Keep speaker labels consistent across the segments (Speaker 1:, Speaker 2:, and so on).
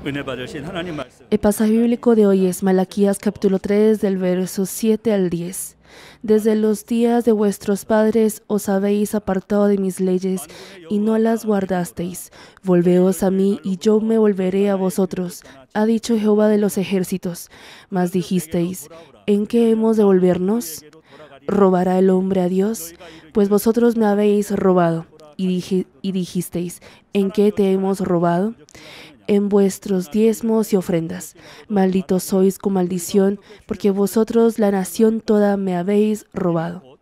Speaker 1: El pasaje bíblico de hoy es Malaquías capítulo 3 del verso 7 al 10. Desde los días de vuestros padres os habéis apartado de mis leyes y no las guardasteis. Volveos a mí y yo me volveré a vosotros, ha dicho Jehová de los ejércitos. Mas dijisteis, ¿en qué hemos de volvernos? ¿Robará el hombre a Dios? Pues vosotros me habéis robado. Y dijisteis, ¿en qué te hemos robado? En vuestros diezmos y ofrendas. Malditos sois con maldición, porque vosotros la nación toda me habéis robado.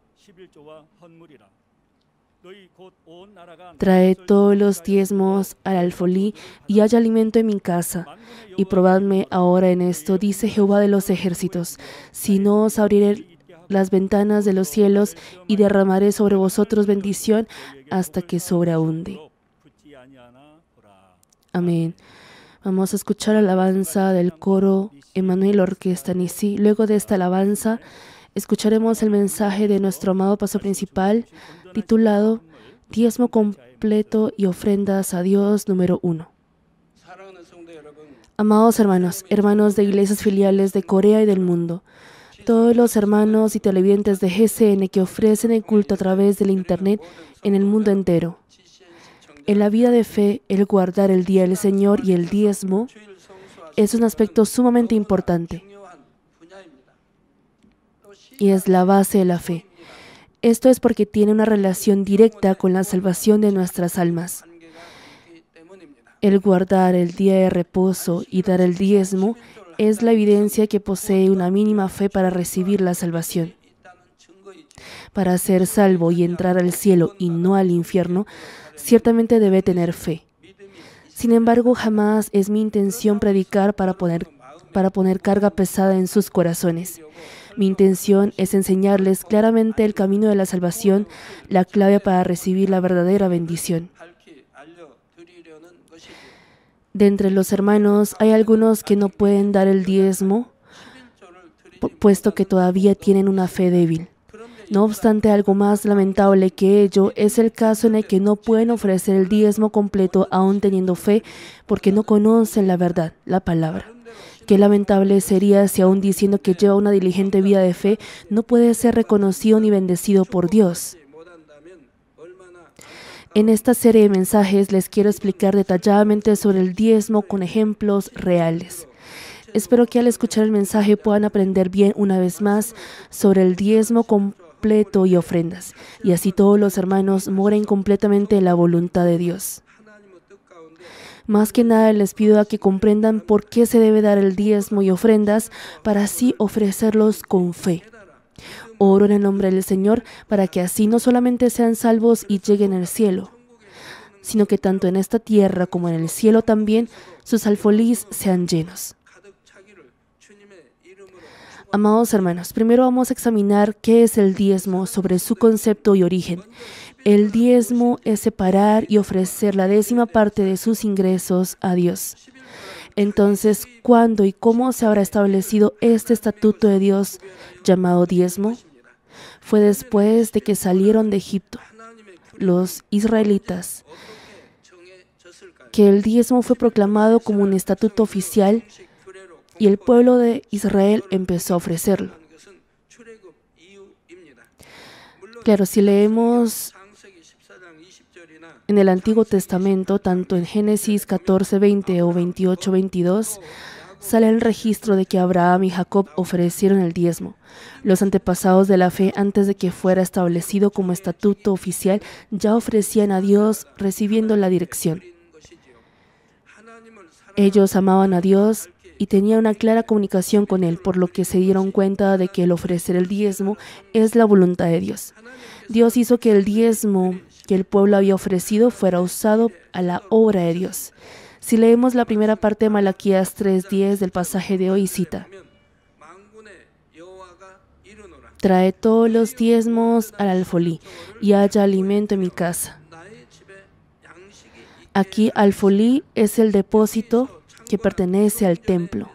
Speaker 1: Traed todos los diezmos al alfolí y haya alimento en mi casa. Y probadme ahora en esto, dice Jehová de los ejércitos, si no os abriré las ventanas de los cielos y derramaré sobre vosotros bendición hasta que sobreabunde. Amén. Vamos a escuchar la alabanza del coro Emmanuel Orquesta Nisi. Luego de esta alabanza, escucharemos el mensaje de nuestro amado pastor principal, titulado Diezmo completo y ofrendas a Dios número 1. Amados hermanos, hermanos de iglesias filiales de Corea y del mundo, todos los hermanos y televidentes de GCN que ofrecen el culto a través del internet en el mundo entero. En la vida de fe, el guardar el día del Señor y el diezmo es un aspecto sumamente importante y es la base de la fe. Esto es porque tiene una relación directa con la salvación de nuestras almas. El guardar el día de reposo y dar el diezmo es la evidencia que posee una mínima fe para recibir la salvación. Para ser salvo y entrar al cielo y no al infierno, ciertamente debe tener fe. Sin embargo, jamás es mi intención predicar para poner carga pesada en sus corazones. Mi intención es enseñarles claramente el camino de la salvación, la clave para recibir la verdadera bendición. De entre los hermanos hay algunos que no pueden dar el diezmo, puesto que todavía tienen una fe débil. No obstante, algo más lamentable que ello es el caso en el que no pueden ofrecer el diezmo completo aún teniendo fe porque no conocen la verdad, la palabra. Qué lamentable sería si aún diciendo que lleva una diligente vida de fe no puede ser reconocido ni bendecido por Dios. En esta serie de mensajes les quiero explicar detalladamente sobre el diezmo con ejemplos reales. Espero que al escuchar el mensaje puedan aprender bien una vez más sobre el diezmo completo y ofrendas, y así todos los hermanos moren completamente en la voluntad de Dios. Más que nada les pido a que comprendan por qué se debe dar el diezmo y ofrendas para así ofrecerlos con fe. Oro en el nombre del Señor para que así no solamente sean salvos y lleguen al cielo, sino que tanto en esta tierra como en el cielo también sus alfolís sean llenos. Amados hermanos, primero vamos a examinar qué es el diezmo sobre su concepto y origen. El diezmo es separar y ofrecer la 10ª parte de sus ingresos a Dios. Entonces, ¿cuándo y cómo se habrá establecido este estatuto de Dios llamado diezmo? Fue después de que salieron de Egipto, los israelitas, que el diezmo fue proclamado como un estatuto oficial y el pueblo de Israel empezó a ofrecerlo. Claro, si leemos en el Antiguo Testamento, tanto en Génesis 14:20 o 28:22, sale el registro de que Abraham y Jacob ofrecieron el diezmo. Los antepasados de la fe, antes de que fuera establecido como estatuto oficial, ya ofrecían a Dios recibiendo la dirección. Ellos amaban a Dios y tenían una clara comunicación con Él, por lo que se dieron cuenta de que el ofrecer el diezmo es la voluntad de Dios. Dios hizo que el diezmo que el pueblo había ofrecido fuera usado a la obra de Dios. Si leemos la primera parte de Malaquías 3:10 del pasaje de hoy, cita: Trae todos los diezmos al alfolí y haya alimento en mi casa. Aquí alfolí es el depósito que pertenece al templo.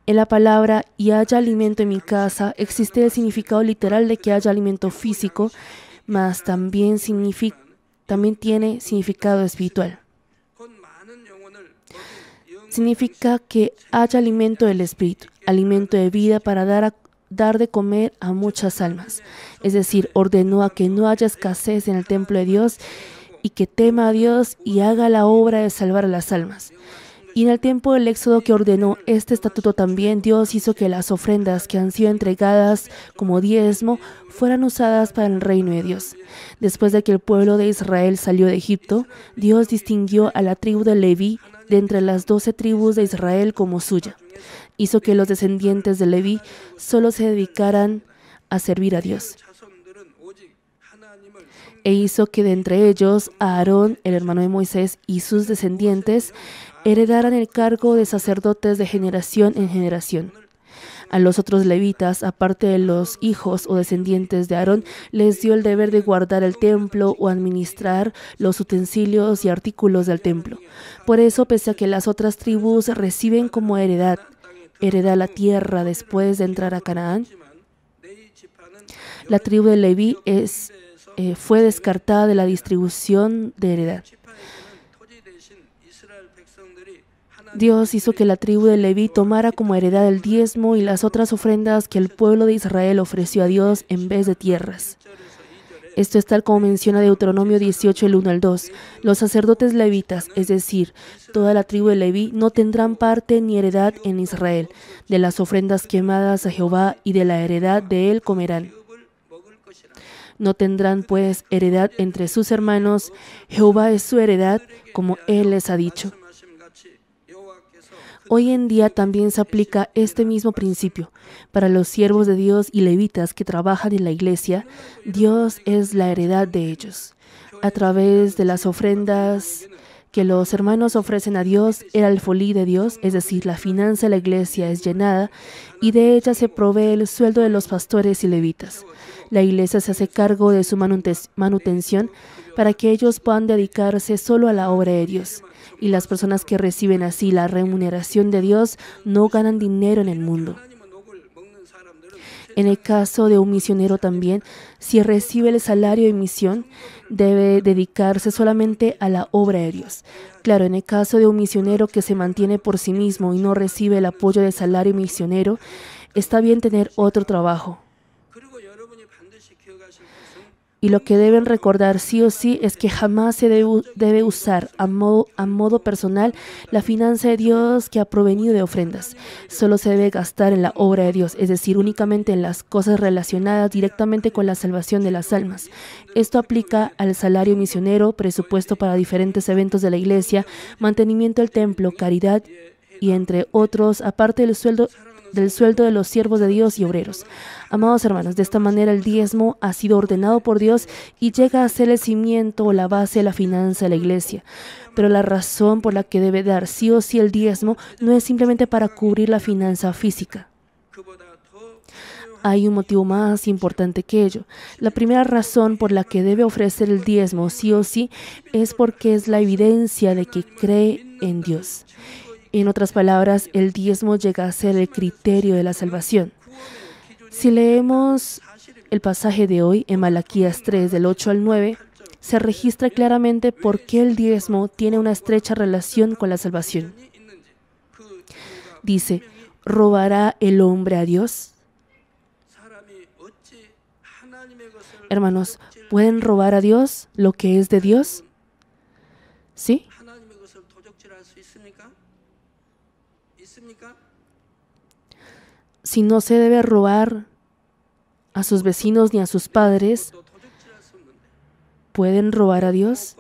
Speaker 1: En la palabra y haya alimento en mi casa existe el significado literal de que haya alimento físico, mas también tiene significado espiritual. significa que haya alimento del espíritu, alimento de vida para dar de comer a muchas almas. Es decir, ordenó a que no haya escasez en el templo de Dios y que tema a Dios y haga la obra de salvar a las almas. Y en el tiempo del Éxodo que ordenó este estatuto también, Dios hizo que las ofrendas que han sido entregadas como diezmo fueran usadas para el reino de Dios. Después de que el pueblo de Israel salió de Egipto, Dios distinguió a la tribu de Leví de entre las 12 tribus de Israel como suya. Hizo que los descendientes de Leví solo se dedicaran a servir a Dios. E hizo que de entre ellos a Aarón, el hermano de Moisés, y sus descendientes heredaran el cargo de sacerdotes de generación en generación. A los otros levitas, aparte de los hijos o descendientes de Aarón, les dio el deber de guardar el templo o administrar los utensilios y artículos del templo. Por eso, pese a que las otras tribus reciben como heredad la tierra después de entrar a Canaán, la tribu de Leví fue descartada de la distribución de heredad. Dios hizo que la tribu de Leví tomara como heredad el diezmo y las otras ofrendas que el pueblo de Israel ofreció a Dios en vez de tierras. Esto es tal como menciona Deuteronomio 18, el 1 al 2. Los sacerdotes levitas, es decir, toda la tribu de Leví, no tendrán parte ni heredad en Israel. De las ofrendas quemadas a Jehová y de la heredad de él comerán. No tendrán pues heredad entre sus hermanos. Jehová es su heredad, como él les ha dicho. Hoy en día también se aplica este mismo principio. Para los siervos de Dios y levitas que trabajan en la iglesia, Dios es la heredad de ellos. A través de las ofrendas que los hermanos ofrecen a Dios, el alfolí de Dios, es decir, la finanza de la iglesia es llenada y de ella se provee el sueldo de los pastores y levitas. La iglesia se hace cargo de su manutención para que ellos puedan dedicarse solo a la obra de Dios. Y las personas que reciben así la remuneración de Dios no ganan dinero en el mundo. En el caso de un misionero también, si recibe el salario de misión, debe dedicarse solamente a la obra de Dios. Claro, en el caso de un misionero que se mantiene por sí mismo y no recibe el apoyo del salario misionero, está bien tener otro trabajo. Y lo que deben recordar sí o sí es que jamás se debe usar a modo personal la finanza de Dios que ha provenido de ofrendas. Solo se debe gastar en la obra de Dios, es decir, únicamente en las cosas relacionadas directamente con la salvación de las almas. Esto aplica al salario misionero, presupuesto para diferentes eventos de la iglesia, mantenimiento del templo, caridad y entre otros, aparte del sueldo de los siervos de Dios y obreros. Amados hermanos, de esta manera el diezmo ha sido ordenado por Dios y llega a ser el cimiento o la base de la finanza de la iglesia. Pero la razón por la que debe dar sí o sí el diezmo no es simplemente para cubrir la finanza física. Hay un motivo más importante que ello. La primera razón por la que debe ofrecer el diezmo sí o sí es porque es la evidencia de que cree en Dios. En otras palabras, el diezmo llega a ser el criterio de la salvación. Si leemos el pasaje de hoy en Malaquías 3, del 8 al 9, se registra claramente por qué el diezmo tiene una estrecha relación con la salvación. Dice, ¿robará el hombre a Dios? Hermanos, ¿pueden robar a Dios lo que es de Dios? ¿Sí? Si no se debe robar a sus vecinos ni a sus padres, ¿pueden robar a Dios?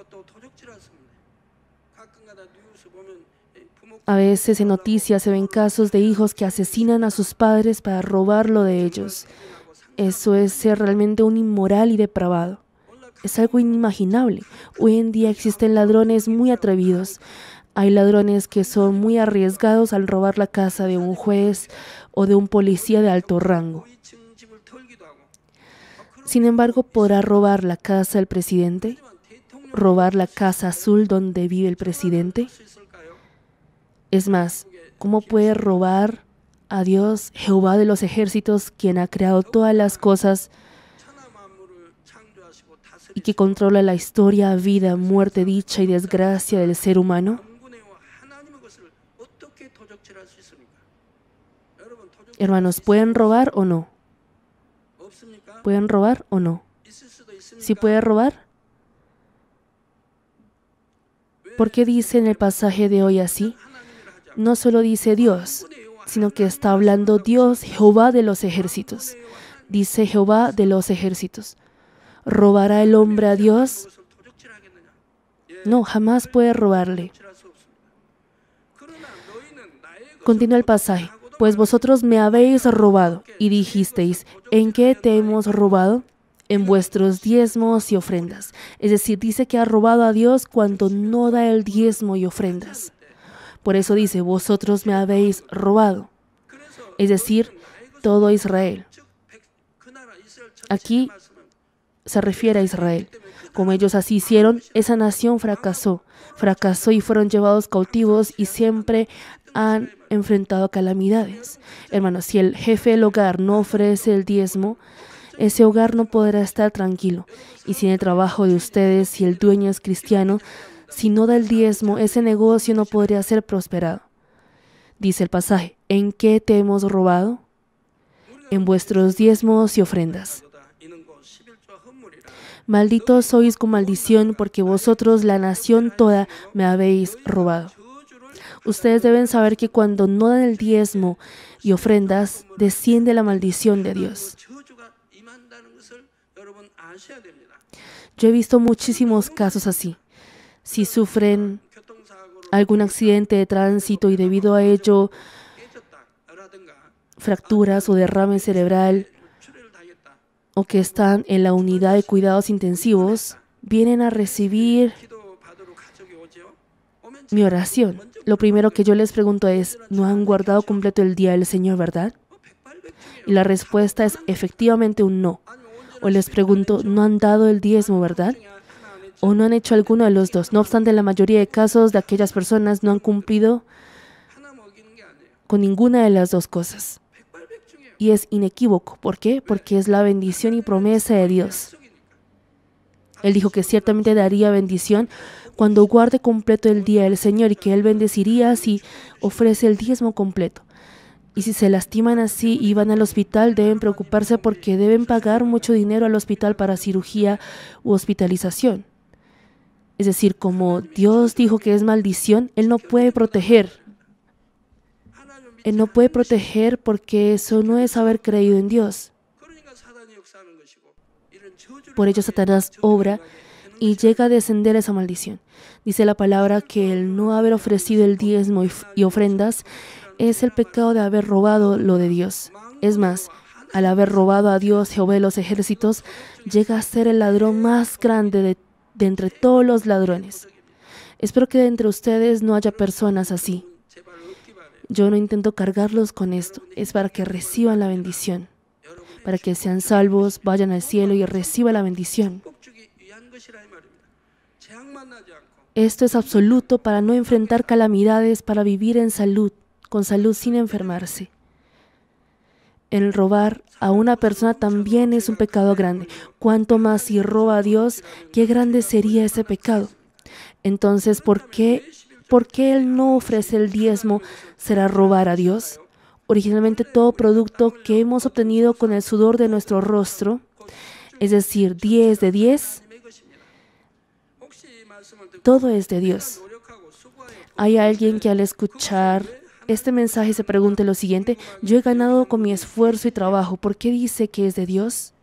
Speaker 1: A veces en noticias se ven casos de hijos que asesinan a sus padres para robarlo de ellos. Eso es ser realmente un inmoral y depravado. Es algo inimaginable. Hoy en día existen ladrones muy atrevidos. Hay ladrones que son muy arriesgados al robar la casa de un juez o de un policía de alto rango. Sin embargo, ¿podrá robar la casa del presidente? ¿Robar la casa azul donde vive el presidente? Es más, ¿cómo puede robar a Dios, Jehová de los ejércitos, quien ha creado todas las cosas y que controla la historia, vida, muerte, dicha y desgracia del ser humano? Hermanos, ¿pueden robar o no? ¿Pueden robar o no? ¿Sí puede robar? ¿Por qué dice en el pasaje de hoy así? No solo dice Dios, sino que está hablando Dios, Jehová de los ejércitos. Dice Jehová de los ejércitos. ¿Robará el hombre a Dios? No, jamás puede robarle. Continúa el pasaje. Pues vosotros me habéis robado y dijisteis, ¿en qué te hemos robado? En vuestros diezmos y ofrendas. Es decir, dice que ha robado a Dios cuando no da el diezmo y ofrendas. Por eso dice, vosotros me habéis robado. Es decir, todo Israel. Aquí se refiere a Israel. Como ellos así hicieron, esa nación fracasó. Fracasó y fueron llevados cautivos y siempre han enfrentado calamidades. Hermanos, si el jefe del hogar no ofrece el diezmo, ese hogar no podrá estar tranquilo. Y si en el trabajo de ustedes, si el dueño es cristiano, si no da el diezmo, ese negocio no podría ser prosperado. Dice el pasaje, ¿en qué te hemos robado? En vuestros diezmos y ofrendas. Malditos sois con maldición, porque vosotros, la nación toda, me habéis robado. Ustedes deben saber que cuando no dan el diezmo y ofrendas, desciende la maldición de Dios. Yo he visto muchísimos casos así. Si sufren algún accidente de tránsito y debido a ello fracturas o derrame cerebral, o que están en la unidad de cuidados intensivos, vienen a recibir mi oración. Lo primero que yo les pregunto es, ¿no han guardado completo el día del Señor, verdad? Y la respuesta es efectivamente un no. O les pregunto, ¿no han dado el diezmo, verdad? O no han hecho alguno de los dos. No obstante, en la mayoría de casos de aquellas personas no han cumplido con ninguna de las dos cosas. Y es inequívoco. ¿Por qué? Porque es la bendición y promesa de Dios. Él dijo que ciertamente daría bendición cuando guarde completo el día del Señor y que Él bendeciría si ofrece el diezmo completo. Y si se lastiman así y van al hospital, deben preocuparse porque deben pagar mucho dinero al hospital para cirugía u hospitalización. Es decir, como Dios dijo que es maldición, Él no puede proteger. Él no puede proteger porque eso no es haber creído en Dios. Por ello Satanás obra y llega a descender esa maldición. Dice la palabra que el no haber ofrecido el diezmo y ofrendas es el pecado de haber robado lo de Dios. Es más, al haber robado a Dios, Jehová de los ejércitos, llega a ser el ladrón más grande de entre todos los ladrones. Espero que de entre ustedes no haya personas así. Yo no intento cargarlos con esto, es para que reciban la bendición, para que sean salvos, vayan al cielo y reciban la bendición. Esto es absoluto para no enfrentar calamidades, para vivir en salud, con salud sin enfermarse. El robar a una persona también es un pecado grande. Cuanto más si roba a Dios, qué grande sería ese pecado. Entonces, ¿por qué Él no ofrece el diezmo? ¿Será robar a Dios? Originalmente todo producto que hemos obtenido con el sudor de nuestro rostro, es decir, 10 de 10, todo es de Dios. Hay alguien que al escuchar este mensaje se pregunte lo siguiente: yo he ganado con mi esfuerzo y trabajo, ¿por qué dice que es de Dios?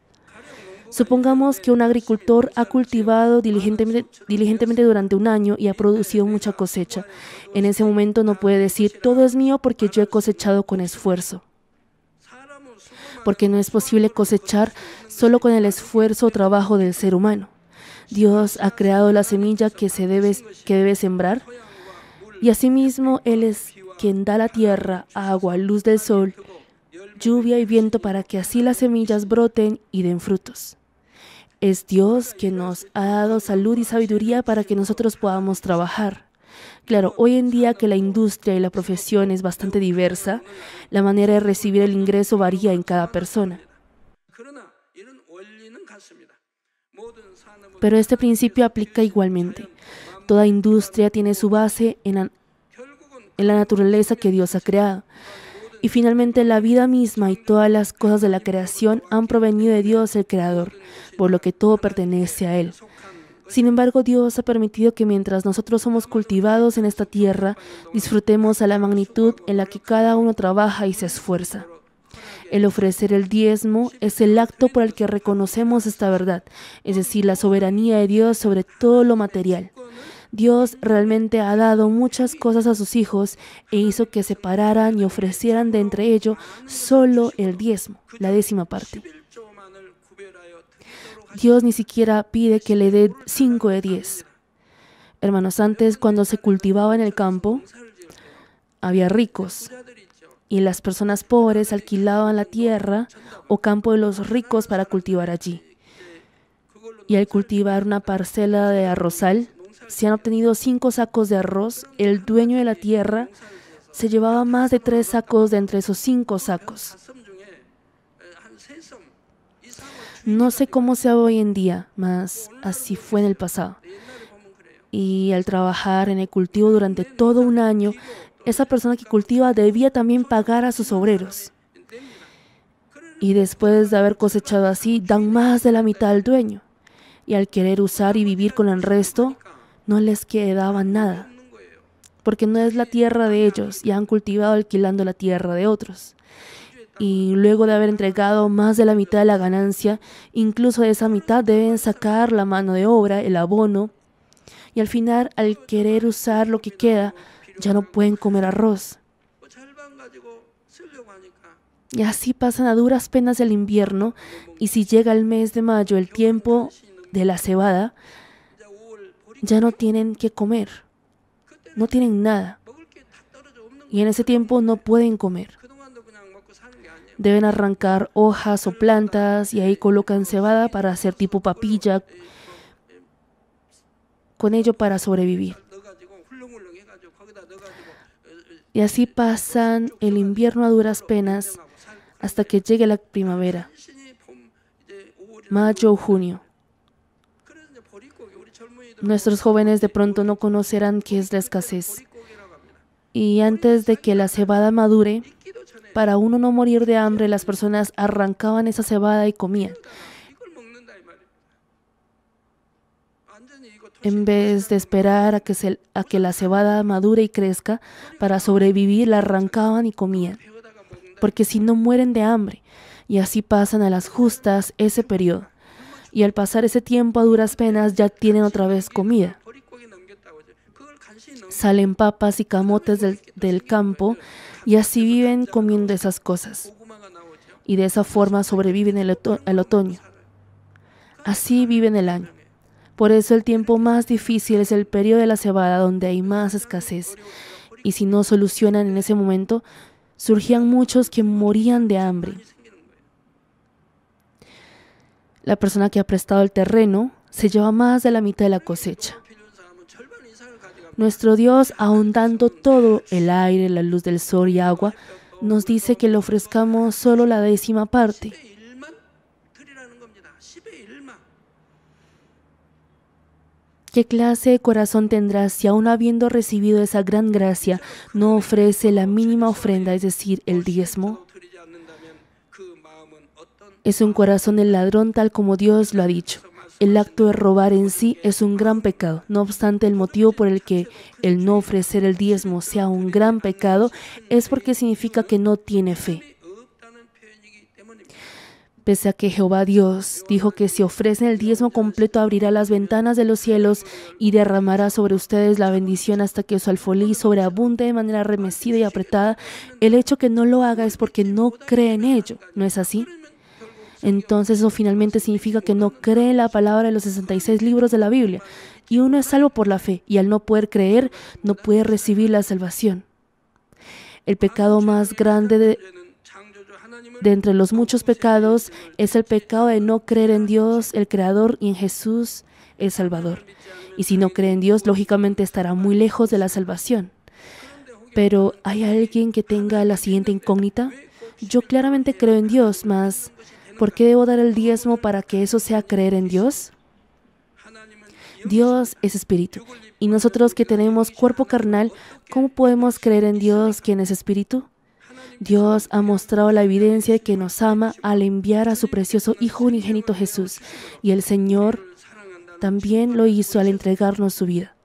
Speaker 1: Supongamos que un agricultor ha cultivado diligentemente durante un año y ha producido mucha cosecha. En ese momento no puede decir, todo es mío porque yo he cosechado con esfuerzo. Porque no es posible cosechar solo con el esfuerzo o trabajo del ser humano. Dios ha creado la semilla que debe sembrar, y asimismo Él es quien da la tierra, agua, luz del sol, lluvia y viento para que así las semillas broten y den frutos. Es Dios quien nos ha dado salud y sabiduría para que nosotros podamos trabajar. Claro, hoy en día que la industria y la profesión es bastante diversa, la manera de recibir el ingreso varía en cada persona. Pero este principio aplica igualmente. Toda industria tiene su base en la naturaleza que Dios ha creado. Y finalmente la vida misma y todas las cosas de la creación han provenido de Dios el Creador, por lo que todo pertenece a Él. Sin embargo, Dios ha permitido que mientras nosotros somos cultivados en esta tierra, disfrutemos a la magnitud en la que cada uno trabaja y se esfuerza. El ofrecer el diezmo es el acto por el que reconocemos esta verdad, es decir, la soberanía de Dios sobre todo lo material. Dios realmente ha dado muchas cosas a sus hijos e hizo que separaran y ofrecieran de entre ellos solo el diezmo, la 10ª parte. Dios ni siquiera pide que le dé 5 de 10. Hermanos, antes cuando se cultivaba en el campo, había ricos y las personas pobres alquilaban la tierra o campo de los ricos para cultivar allí. Y al cultivar una parcela de arrozal, si han obtenido 5 sacos de arroz, el dueño de la tierra se llevaba más de 3 sacos de entre esos 5 sacos. No sé cómo sea hoy en día, mas así fue en el pasado. Y al trabajar en el cultivo durante todo un año, esa persona que cultiva debía también pagar a sus obreros. Y después de haber cosechado así, dan más de la mitad al dueño. Y al querer usar y vivir con el resto, no les quedaba nada, porque no es la tierra de ellos y han cultivado alquilando la tierra de otros. Y luego de haber entregado más de la mitad de la ganancia, incluso de esa mitad deben sacar la mano de obra, el abono, y al final, al querer usar lo que queda, ya no pueden comer arroz. Y así pasan a duras penas el invierno, y si llega el mes de mayo, el tiempo de la cebada, ya no tienen que comer, no tienen nada. Y en ese tiempo no pueden comer. Deben arrancar hojas o plantas y ahí colocan cebada para hacer tipo papilla, con ello para sobrevivir. Y así pasan el invierno a duras penas hasta que llegue la primavera, mayo o junio. Nuestros jóvenes de pronto no conocerán qué es la escasez. Y antes de que la cebada madure, para uno no morir de hambre, las personas arrancaban esa cebada y comían. En vez de esperar a que la cebada madure y crezca, para sobrevivir la arrancaban y comían. Porque si no mueren de hambre, y así pasan a las justas ese periodo. Y al pasar ese tiempo a duras penas ya tienen otra vez comida. Salen papas y camotes del campo y así viven comiendo esas cosas. Y de esa forma sobreviven el otoño. Así viven el año. Por eso el tiempo más difícil es el periodo de la cebada, donde hay más escasez. Y si no solucionan en ese momento, surgían muchos que morían de hambre. La persona que ha prestado el terreno se lleva más de la mitad de la cosecha. Nuestro Dios, aun dando todo, el aire, la luz del sol y agua, nos dice que le ofrezcamos solo la 10ª parte. ¿Qué clase de corazón tendrás si aun habiendo recibido esa gran gracia, no ofrece la mínima ofrenda, es decir, el diezmo? Es un corazón del ladrón, tal como Dios lo ha dicho. El acto de robar en sí es un gran pecado. No obstante, el motivo por el que el no ofrecer el diezmo sea un gran pecado es porque significa que no tiene fe. Pese a que Jehová Dios dijo que si ofrecen el diezmo completo abrirá las ventanas de los cielos y derramará sobre ustedes la bendición hasta que su alfolí sobreabunde de manera remecida y apretada, el hecho que no lo haga es porque no cree en ello. ¿No es así? Entonces eso finalmente significa que no cree en la palabra de los 66 libros de la Biblia. Y uno es salvo por la fe, y al no poder creer, no puede recibir la salvación. El pecado más grande de entre los muchos pecados es el pecado de no creer en Dios, el Creador, y en Jesús, el Salvador. Y si no cree en Dios, lógicamente estará muy lejos de la salvación. Pero ¿hay alguien que tenga la siguiente incógnita? Yo claramente creo en Dios, mas ¿por qué debo dar el diezmo para que eso sea creer en Dios? Dios es espíritu, y nosotros que tenemos cuerpo carnal, ¿cómo podemos creer en Dios, quien es espíritu? Dios ha mostrado la evidencia de que nos ama al enviar a su precioso Hijo unigénito Jesús, y el Señor también lo hizo al entregarnos su vida.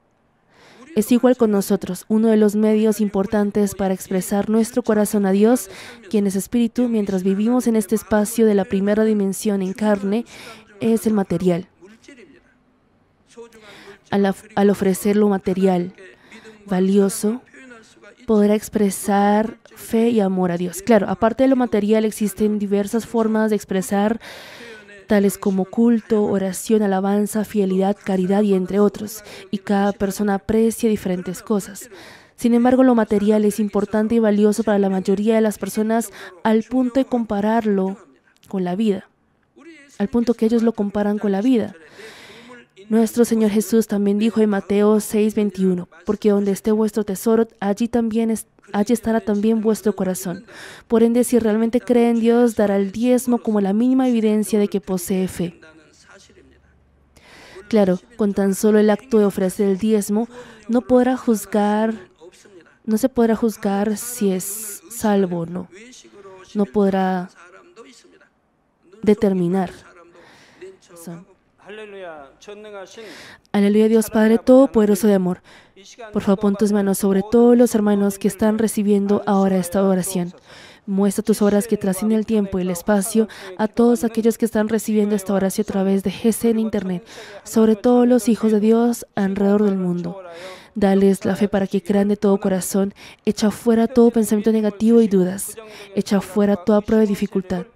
Speaker 1: Es igual con nosotros, uno de los medios importantes para expresar nuestro corazón a Dios, quien es Espíritu, mientras vivimos en este espacio de la primera dimensión en carne, es el material. Al ofrecer lo material valioso, podrá expresar fe y amor a Dios. Claro, aparte de lo material, existen diversas formas de expresar, tales como culto, oración, alabanza, fidelidad, caridad y entre otros. Y cada persona aprecia diferentes cosas. Sin embargo, lo material es importante y valioso para la mayoría de las personas al punto de compararlo con la vida. Al punto que ellos lo comparan con la vida. Nuestro Señor Jesús también dijo en Mateo 6:21, porque donde esté vuestro tesoro, allí estará también vuestro corazón. Por ende, si realmente cree en Dios, dará el diezmo como la mínima evidencia de que posee fe. Claro, con tan solo el acto de ofrecer el diezmo, no se podrá juzgar si es salvo o no. No podrá determinar. Aleluya, Dios Padre Todopoderoso de amor. Por favor, pon tus manos sobre todos los hermanos que están recibiendo ahora esta oración. Muestra tus obras que trascienden el tiempo y el espacio a todos aquellos que están recibiendo esta oración a través de GC en Internet, sobre todos los hijos de Dios alrededor del mundo. Dales la fe para que crean de todo corazón. Echa fuera todo pensamiento negativo y dudas. Echa fuera toda prueba y dificultad.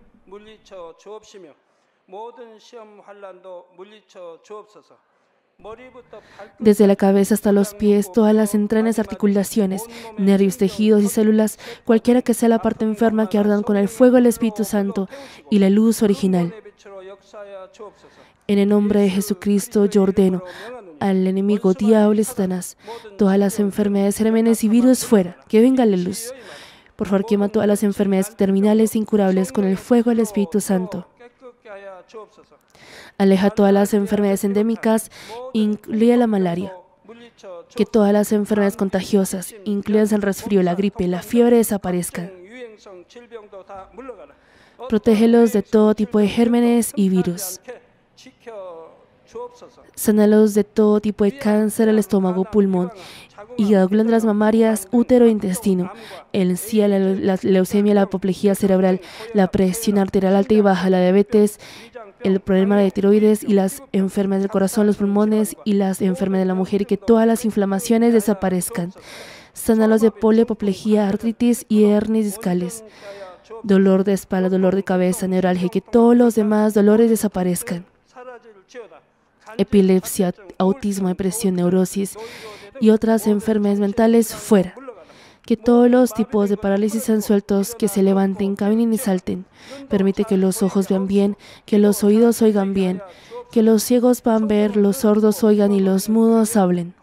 Speaker 1: Desde la cabeza hasta los pies, todas las entrañas, articulaciones, nervios, tejidos y células, cualquiera que sea la parte enferma, que ardan con el fuego del Espíritu Santo y la luz original. En el nombre de Jesucristo yo ordeno al enemigo, diablo y Satanás, todas las enfermedades, gérmenes y virus fuera, que venga la luz. Por favor, quema todas las enfermedades terminales e incurables con el fuego del Espíritu Santo. Aleja todas las enfermedades endémicas, incluida la malaria. Que todas las enfermedades contagiosas, incluidas el resfrío, la gripe, la fiebre, desaparezcan. Protégelos de todo tipo de gérmenes y virus. Sánalos de todo tipo de cáncer al estómago, pulmón, hígado, glándulas mamarias, útero e intestino, el SIDA, la leucemia, la apoplejía cerebral, la presión arterial alta y baja, la diabetes, el problema de tiroides y las enfermedades del corazón, los pulmones y las enfermedades de la mujer, y que todas las inflamaciones desaparezcan. Sánalos de polio, apoplejía, artritis y hernias discales, dolor de espalda, dolor de cabeza, neuralgia, y que todos los demás dolores desaparezcan. Epilepsia, autismo, depresión, neurosis y otras enfermedades mentales fuera. Que todos los tipos de parálisis sean sueltos, que se levanten, caminen y salten. Permite que los ojos vean bien, que los oídos oigan bien, que los ciegos puedan ver, los sordos oigan y los mudos hablen.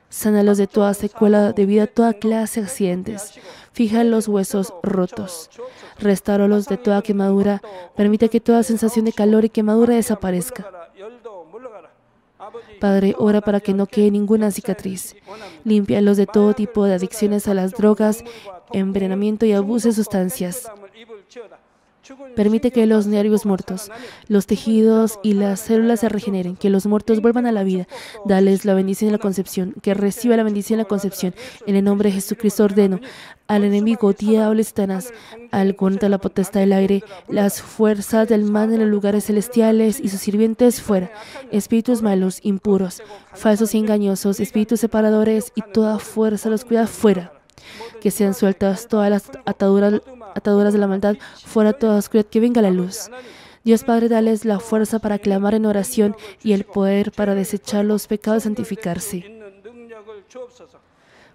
Speaker 1: Sánalos de toda secuela debido a toda clase de accidentes. Fija los huesos rotos. Restáuralos de toda quemadura. Permite que toda sensación de calor y quemadura desaparezca. Padre, ora para que no quede ninguna cicatriz. Límpialos de todo tipo de adicciones a las drogas, envenenamiento y abuso de sustancias. Permite que los nervios muertos, los tejidos y las células se regeneren, que los muertos vuelvan a la vida. Dales la bendición de la concepción, que reciba la bendición de la concepción. En el nombre de Jesucristo ordeno al enemigo, diablo y Satanás, al contra la potestad del aire, las fuerzas del mal en los lugares celestiales y sus sirvientes fuera, espíritus malos, impuros, falsos y engañosos, espíritus separadores y toda fuerza de la oscuridad fuera. Que sean sueltas todas las ataduras de la maldad, fuera toda oscuridad, que venga la luz. Dios Padre, dales la fuerza para clamar en oración y el poder para desechar los pecados y santificarse.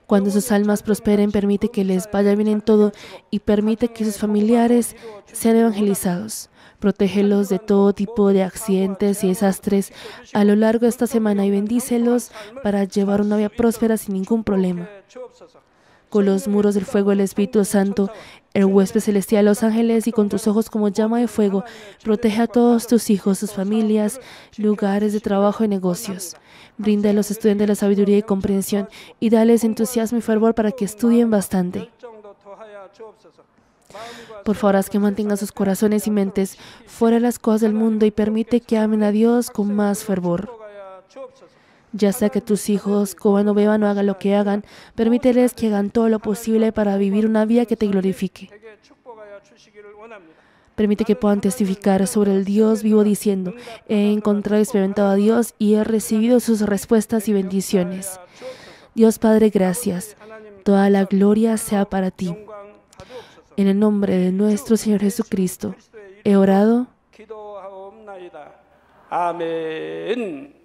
Speaker 1: Cuando sus almas prosperen, permite que les vaya bien en todo y permite que sus familiares sean evangelizados. Protégelos de todo tipo de accidentes y desastres a lo largo de esta semana y bendícelos para llevar una vida próspera sin ningún problema. Con los muros del fuego del Espíritu Santo, el huésped celestial, los ángeles y con tus ojos como llama de fuego, protege a todos tus hijos, sus familias, lugares de trabajo y negocios. Brinda a los estudiantes la sabiduría y comprensión y dales entusiasmo y fervor para que estudien bastante. Por favor, haz que mantengan sus corazones y mentes fuera de las cosas del mundo y permite que amen a Dios con más fervor. Ya sea que tus hijos coman o beban o hagan lo que hagan, permíteles que hagan todo lo posible para vivir una vida que te glorifique. Permite que puedan testificar sobre el Dios vivo diciendo: he encontrado y experimentado a Dios y he recibido sus respuestas y bendiciones. Dios Padre, gracias. Toda la gloria sea para ti. En el nombre de nuestro Señor Jesucristo, he orado.
Speaker 2: Amén.